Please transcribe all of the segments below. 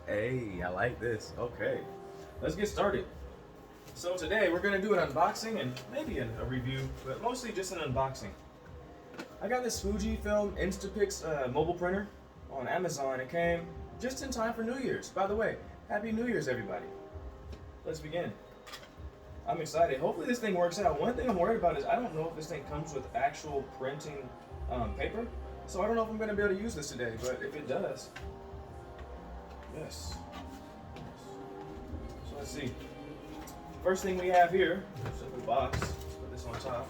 Hey, I like this. Okay, let's get started. So today we're gonna do an unboxing and maybe a review, but mostly just an unboxing. I got this Fujifilm Instapix mobile printer on Amazon. It came just in time for New Year's. By the way, Happy New Year's, everybody. Let's begin. I'm excited. Hopefully this thing works out. One thing I'm worried about is I don't know if this thing comes with actual printing paper. So I don't know if I'm gonna be able to use this today, but if it does, yes. So let's see. First thing we have here, simple box. Let's put this on top.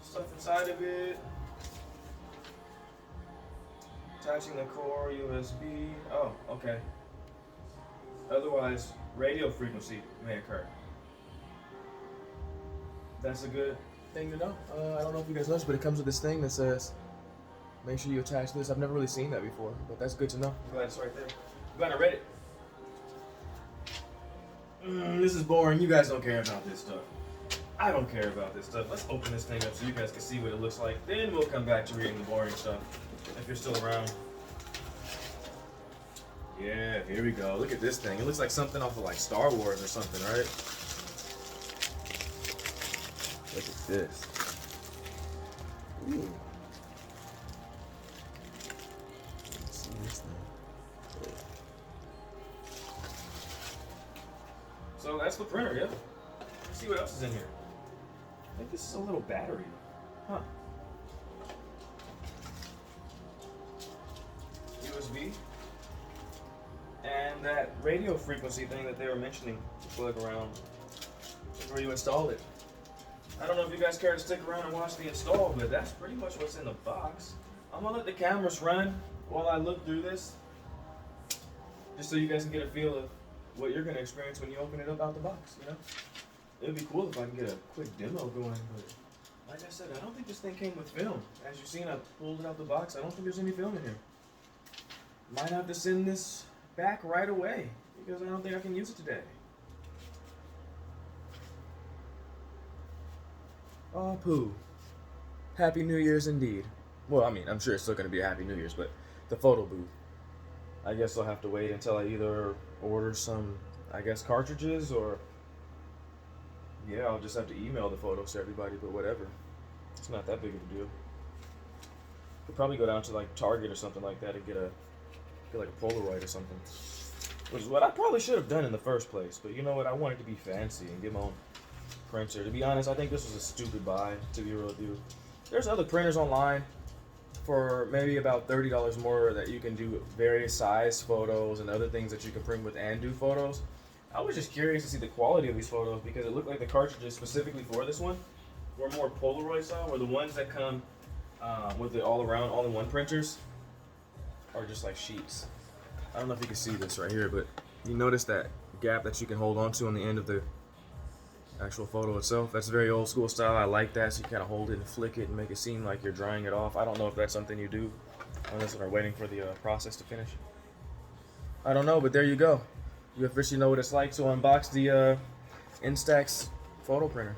Stuff inside of it. Attaching the core USB. Oh, okay. Otherwise, radio frequency may occur. That's a good thing to know. I don't know if you guys noticed, but it comes with this thing that says, make sure you attach this. I've never really seen that before, but that's good to know. I'm glad it's right there. I'm glad I read it. This is boring. You guys don't care about this stuff. I don't care about this stuff. Let's open this thing up so you guys can see what it looks like. Then we'll come back to reading the boring stuff, if you're still around. Yeah, here we go. Look at this thing. It looks like something off of like Star Wars or something, right? Look at this. Ooh. Let's see this thing. So that's the printer, yeah. Let's see what else is in here. I think this is a little battery. Huh. USB. And that radio frequency thing that they were mentioning to plug around before you install it. I don't know if you guys care to stick around and watch the install, but that's pretty much what's in the box. I'm gonna let the cameras run while I look through this, just so you guys can get a feel of what you're gonna experience when you open it up out the box, you know? It would be cool if I can get a quick demo going, but like I said, I don't think this thing came with film. As you've seen, I pulled it out the box. I don't think there's any film in here. Might have to send this back right away because I don't think I can use it today. Oh, poo. Happy New Year's indeed. Well, I mean, I'm sure it's still going to be a Happy New Year's, but the photo booth. I guess I'll have to wait until I either order some, cartridges, or yeah, I'll just have to email the photos to everybody, but whatever. It's not that big of a deal. Could probably go down to like Target or something like that and get like a Polaroid or something. Which is what I probably should have done in the first place, but you know what? I wanted to be fancy and get my own printer. To be honest, I think this was a stupid buy, to be real with you. There's other printers online for maybe about $30 more that you can do various size photos and other things that you can print with and do photos. I was just curious to see the quality of these photos because it looked like the cartridges specifically for this one were more Polaroid style, where the ones that come with the all-in-one printers are just like sheets. I don't know if you can see this right here, but you notice that gap that you can hold onto on the end of the actual photo itself. That's very old school style. I like that, so you kind of hold it and flick it and make it seem like you're drying it off. I don't know if that's something you do unless you're waiting for the process to finish. I don't know, but there you go. You officially know what it's like to unbox the Instax photo printer.